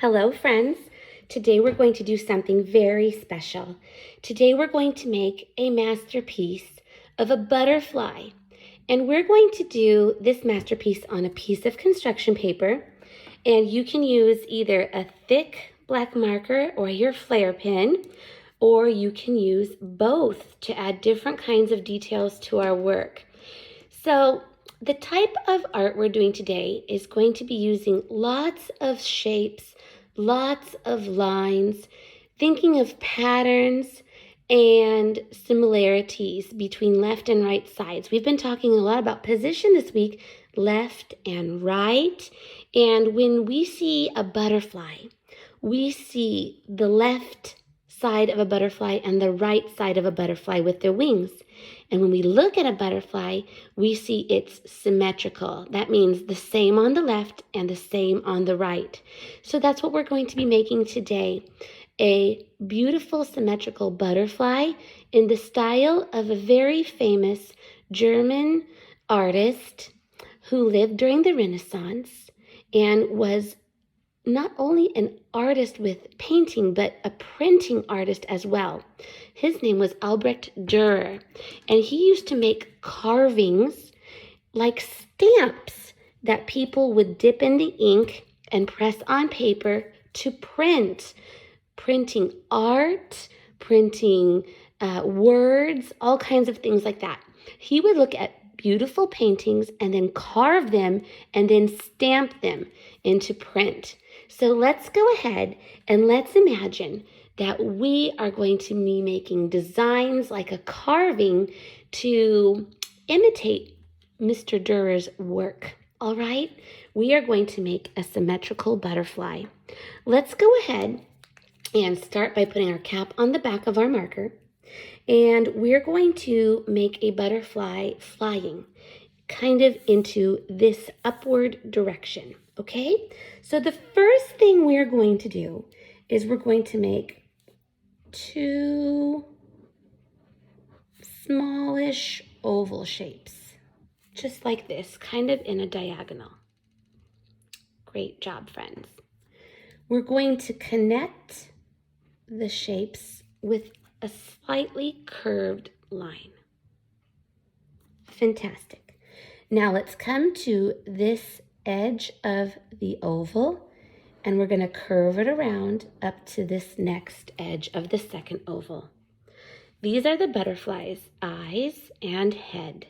Hello, friends. Today we're going to do something very special. Today we're going to make a masterpiece of a butterfly. And we're going to do this masterpiece on a piece of construction paper. And you can use either a thick black marker or your flare pen, or you can use both to add different kinds of details to our work. So the type of art we're doing today is going to be using lots of shapes, lots of lines, thinking of patterns and similarities between left and right sides. We've been talking a lot about position this week, left and right. And when we see a butterfly, we see the left side of a butterfly and the right side of a butterfly with their wings. And when we look at a butterfly, we see it's symmetrical. That means the same on the left and the same on the right. So that's what we're going to be making today. A beautiful symmetrical butterfly in the style of a very famous German artist who lived during the Renaissance and was not only an artist with painting, but a printing artist as well. His name was Albrecht Dürer, and he used to make carvings like stamps that people would dip in the ink and press on paper to print. Printing art, printing words, all kinds of things like that. He would look at beautiful paintings and then carve them and then stamp them into print. So let's go ahead and let's imagine that we are going to be making designs like a carving to imitate Mr. Dürer's work. All right, we are going to make a symmetrical butterfly. Let's go ahead and start by putting our cap on the back of our marker. And we're going to make a butterfly flying kind of into this upward direction, okay? So the first thing we're going to do is we're going to make two smallish oval shapes, just like this, kind of in a diagonal. Great job, friends. We're going to connect the shapes with a slightly curved line. Fantastic. Now let's come to this edge of the oval, and we're going to curve it around up to this next edge of the second oval. These are the butterfly's eyes and head.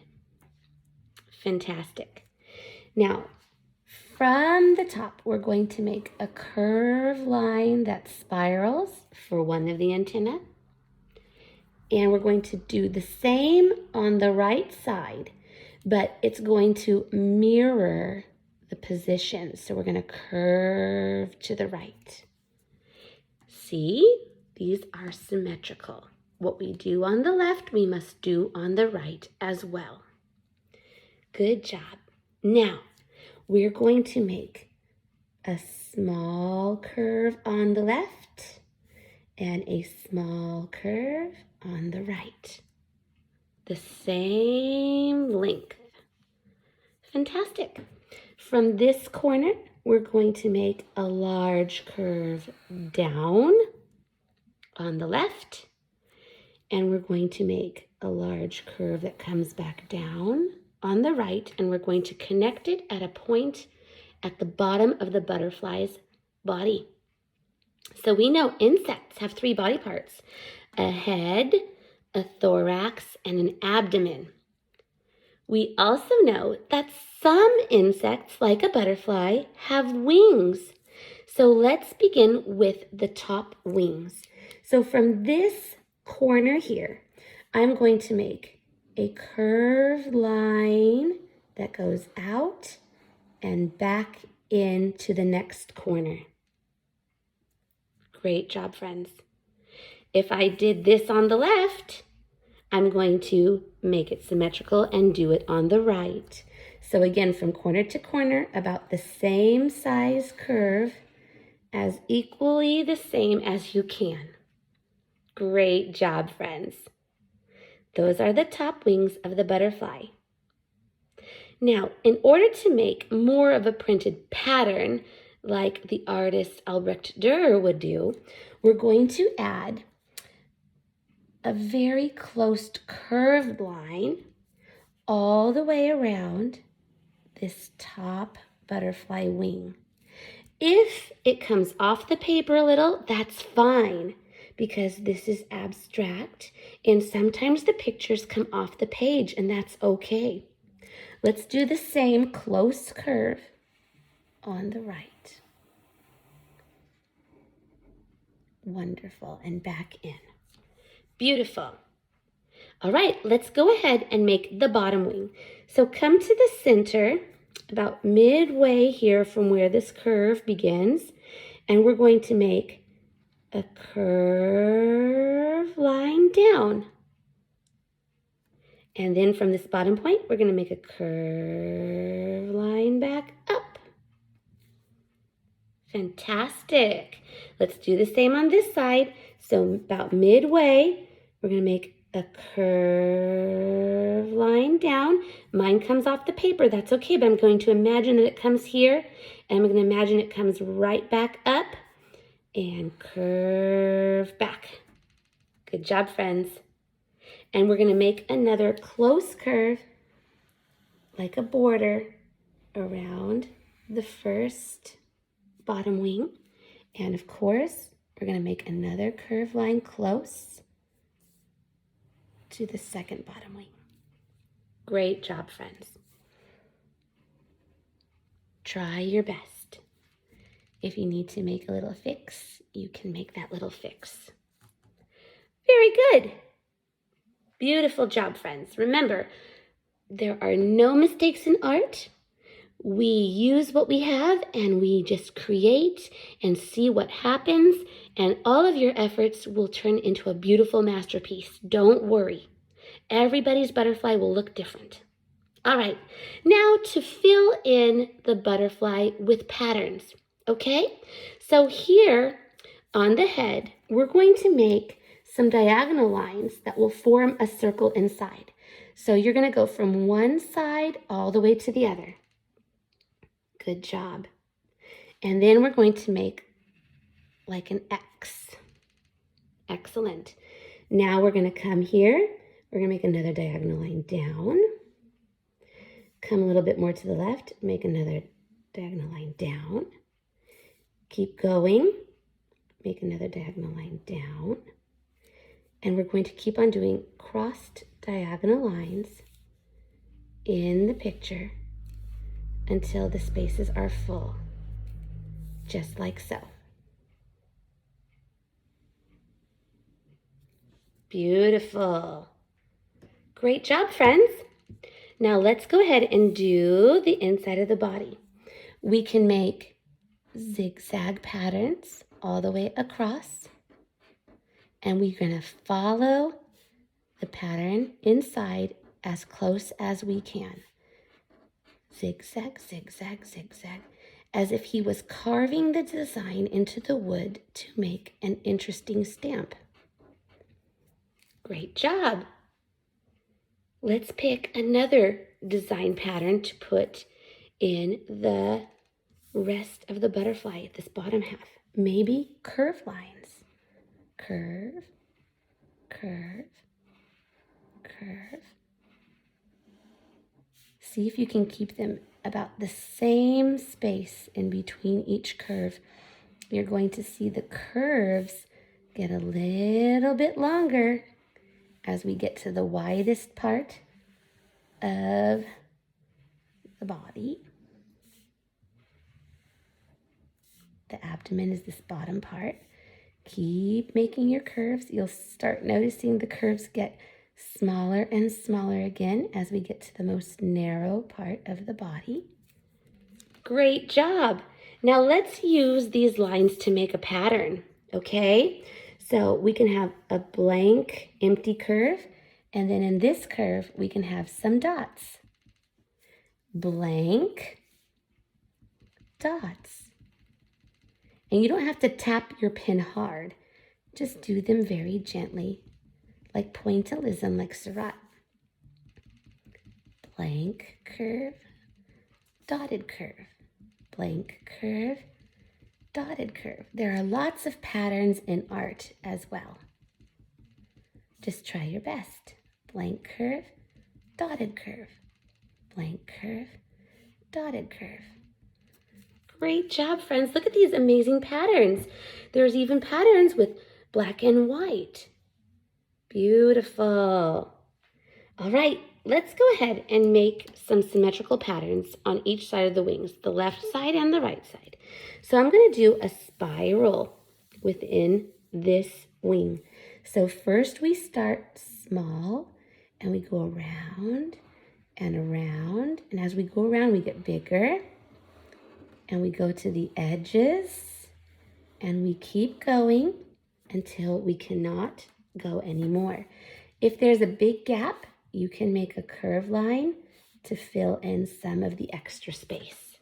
Fantastic. Now, from the top, we're going to make a curved line that spirals for one of the antennae. And we're going to do the same on the right side, but it's going to mirror the position. So we're going to curve to the right. See, these are symmetrical. What we do on the left, we must do on the right as well. Good job. Now, we're going to make a small curve on the left and a small curve on the right. The same length. Fantastic. From this corner, we're going to make a large curve down on the left, and we're going to make a large curve that comes back down on the right, and we're going to connect it at a point at the bottom of the butterfly's body. So we know insects have three body parts: a head, a thorax, and an abdomen. We also know that some insects, like a butterfly, have wings. So let's begin with the top wings. So from this corner here, I'm going to make a curved line that goes out and back into the next corner. Great job, friends. If I did this on the left, I'm going to make it symmetrical and do it on the right. So again, from corner to corner, about the same size curve, as equally the same as you can. Great job, friends. Those are the top wings of the butterfly. Now, in order to make more of a printed pattern, like the artist Albrecht Dürer would do, we're going to add a very close curved line all the way around this top butterfly wing. If it comes off the paper a little, that's fine, because this is abstract and sometimes the pictures come off the page, and that's okay. Let's do the same close curve on the right. Wonderful, and back in. Beautiful. All right, let's go ahead and make the bottom wing. So come to the center, about midway here from where this curve begins, and we're going to make a curve line down. And then from this bottom point, we're going to make a curve line back up. Fantastic. Let's do the same on this side. So about midway, we're going to make a curve line down. Mine comes off the paper. That's okay, but I'm going to imagine that it comes here, and I'm going to imagine it comes right back up and curve back. Good job, friends. And we're going to make another close curve, like a border, around the first bottom wing. And of course, we're going to make another curved line close to the second bottom wing. Great job, friends. Try your best. If you need to make a little fix, you can make that little fix. Very good. Beautiful job, friends. Remember, there are no mistakes in art. We use what we have and we just create and see what happens, and all of your efforts will turn into a beautiful masterpiece. Don't worry. Everybody's butterfly will look different. All right, now to fill in the butterfly with patterns, okay? So here on the head, we're going to make some diagonal lines that will form a circle inside. So you're going to go from one side all the way to the other. Good job. And then we're going to make like an X. Excellent. Now we're going to come here. We're going to make another diagonal line down. Come a little bit more to the left. Make another diagonal line down. Keep going. Make another diagonal line down. And we're going to keep on doing crossed diagonal lines in the picture until the spaces are full, just like so. Beautiful. Great job, friends. Now let's go ahead and do the inside of the body. We can make zigzag patterns all the way across, and we're going to follow the pattern inside as close as we can. Zigzag, zigzag, zigzag, as if he was carving the design into the wood to make an interesting stamp. Great job. Let's pick another design pattern to put in the rest of the butterfly, this bottom half. Maybe curve lines. Curve, curve, curve. See if you can keep them about the same space in between each curve. You're going to see the curves get a little bit longer as we get to the widest part of the body. The abdomen is this bottom part. Keep making your curves. You'll start noticing the curves get smaller and smaller again as we get to the most narrow part of the body. Great job. Now let's use these lines to make a pattern, okay? So we can have a blank, empty curve, and then in this curve, we can have some dots. Blank, dots. And you don't have to tap your pen hard. Just do them very gently, like pointillism, like Seurat. Blank curve, dotted curve. Blank curve, dotted curve. There are lots of patterns in art as well. Just try your best. Blank curve, dotted curve. Blank curve, dotted curve. Great job, friends. Look at these amazing patterns. There's even patterns with black and white. Beautiful. All right, let's go ahead and make some symmetrical patterns on each side of the wings, the left side and the right side. So I'm going to do a spiral within this wing. So first we start small and we go around and around. And as we go around, we get bigger. And we go to the edges and we keep going until we cannot go anymore. If there's a big gap, you can make a curve line to fill in some of the extra space.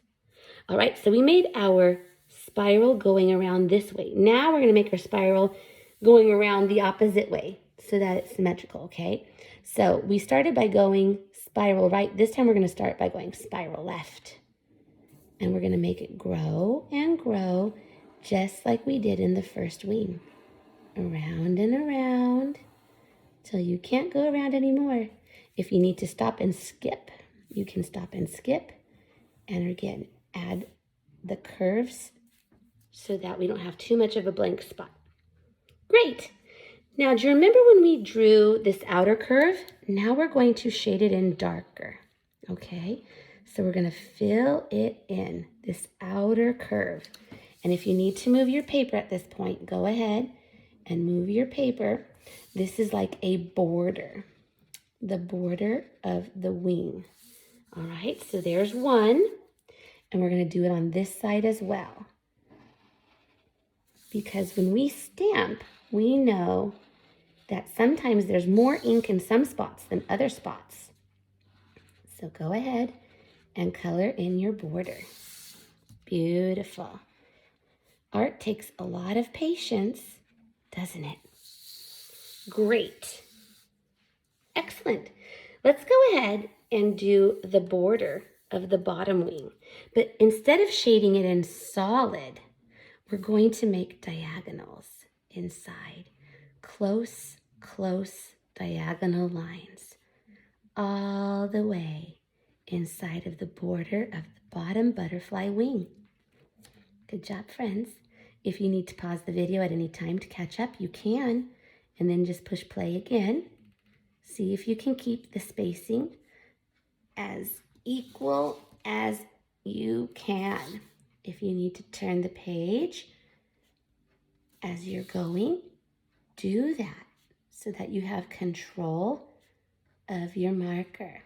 All right, so we made our spiral going around this way. Now we're going to make our spiral going around the opposite way so that it's symmetrical, okay? So we started by going spiral right. This time we're going to start by going spiral left. And we're going to make it grow and grow just like we did in the first wing. Around and around till you can't go around anymore. If you need to stop and skip, you can stop and skip. And again, add the curves so that we don't have too much of a blank spot. Great. Now, do you remember when we drew this outer curve? Now we're going to shade it in darker, okay? So we're going to fill it in, this outer curve. And if you need to move your paper at this point, go ahead and move your paper. This is like a border, the border of the wing. All right, so there's one. And we're going to do it on this side as well. Because when we stamp, we know that sometimes there's more ink in some spots than other spots. So go ahead and color in your border. Beautiful. Art takes a lot of patience, doesn't it? Great. Excellent. Let's go ahead and do the border of the bottom wing. But instead of shading it in solid, we're going to make diagonals inside. Close, close diagonal lines all the way inside of the border of the bottom butterfly wing. Good job, friends. If you need to pause the video at any time to catch up, you can, and then just push play again. See if you can keep the spacing as equal as you can. If you need to turn the page as you're going, do that so that you have control of your marker.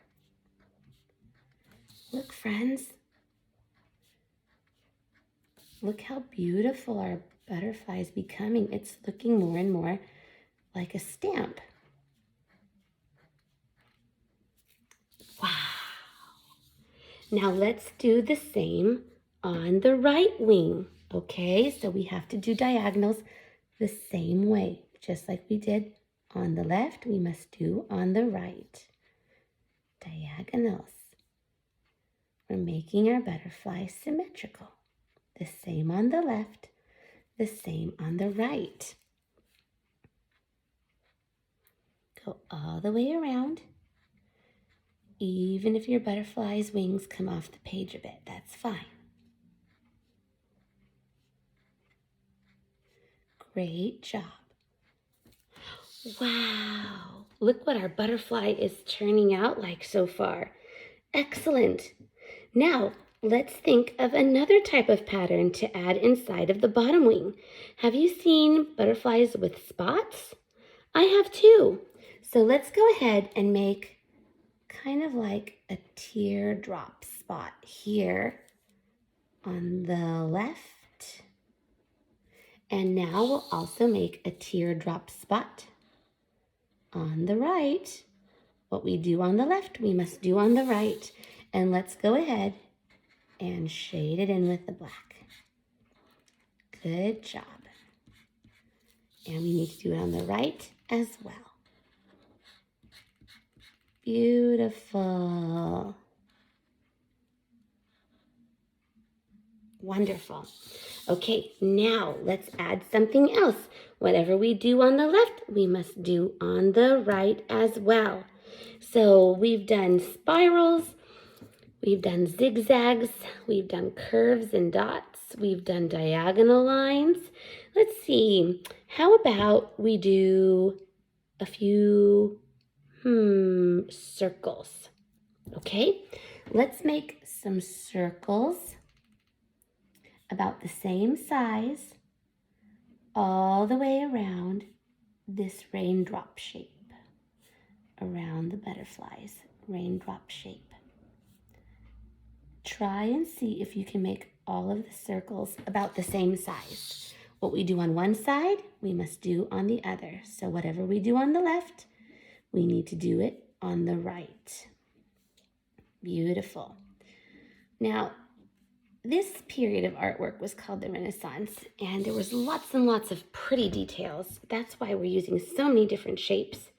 Look, friends. Look how beautiful our butterfly is becoming. It's looking more and more like a stamp. Wow. Now let's do the same on the right wing. Okay, so we have to do diagonals the same way. Just like we did on the left, we must do on the right. Diagonals. We're making our butterfly symmetrical. The same on the left, the same on the right. Go all the way around. Even if your butterfly's wings come off the page a bit, that's fine. Great job. Wow, look what our butterfly is turning out like so far. Excellent. Now, let's think of another type of pattern to add inside of the bottom wing. Have you seen butterflies with spots? I have too. So let's go ahead and make kind of like a teardrop spot here on the left. And now we'll also make a teardrop spot on the right. What we do on the left, we must do on the right. And let's go ahead and shade it in with the black. Good job. And we need to do it on the right as well. Beautiful. Wonderful. Okay, now let's add something else. Whatever we do on the left, we must do on the right as well. So we've done spirals, we've done zigzags, we've done curves and dots, we've done diagonal lines. Let's see, how about we do a few circles? Okay, let's make some circles about the same size all the way around this raindrop shape, around the butterflies, raindrop shape. Try and see if you can make all of the circles about the same size. What we do on one side, we must do on the other. So whatever we do on the left, we need to do it on the right. Beautiful. Now, this period of artwork was called the Renaissance, and there was lots and lots of pretty details. That's why we're using so many different shapes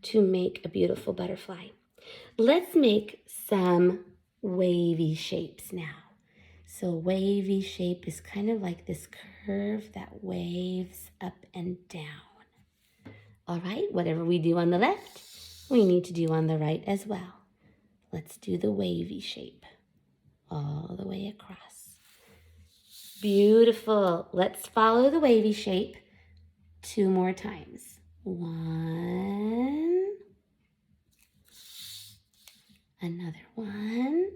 to make a beautiful butterfly. Let's make some wavy shapes now. So wavy shape is kind of like this curve that waves up and down. All right, whatever we do on the left, we need to do on the right as well. Let's do the wavy shape all the way across. Beautiful. Let's follow the wavy shape 2 more times. 1. Another 1.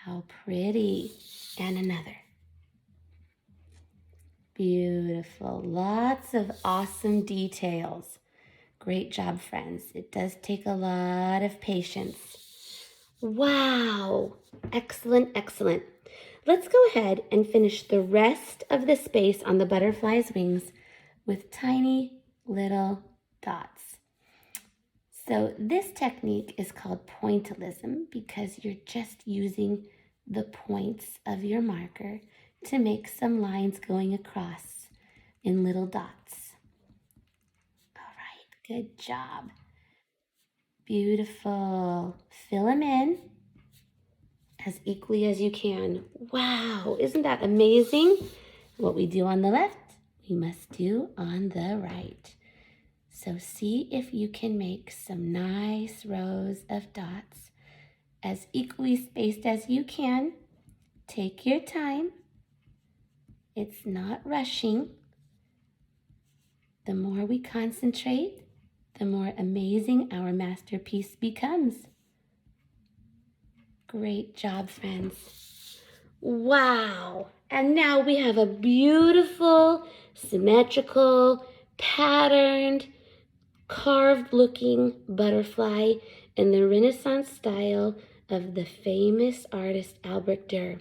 How pretty. And another. Beautiful. Lots of awesome details. Great job, friends. It does take a lot of patience. Wow. Excellent, excellent. Let's go ahead and finish the rest of the space on the butterfly's wings with tiny little dots. So this technique is called pointillism because you're just using the points of your marker to make some lines going across in little dots. All right, good job. Beautiful. Fill them in as equally as you can. Wow, isn't that amazing? What we do on the left, we must do on the right. So see if you can make some nice rows of dots as equally spaced as you can. Take your time. It's not rushing. The more we concentrate, the more amazing our masterpiece becomes. Great job, friends. Wow. And now we have a beautiful, symmetrical, patterned, carved-looking butterfly in the Renaissance style of the famous artist Albrecht Dürer.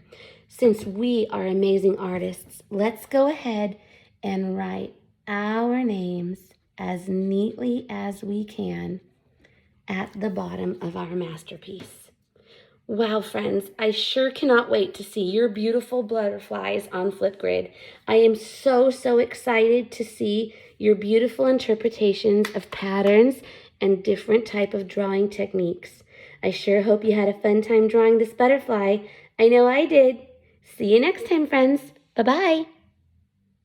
Since we are amazing artists, let's go ahead and write our names as neatly as we can at the bottom of our masterpiece. Wow, friends, I sure cannot wait to see your beautiful butterflies on Flipgrid. I am so excited to see your beautiful interpretations of patterns and different type of drawing techniques. I sure hope you had a fun time drawing this butterfly. I know I did. See you next time, friends. Bye-bye.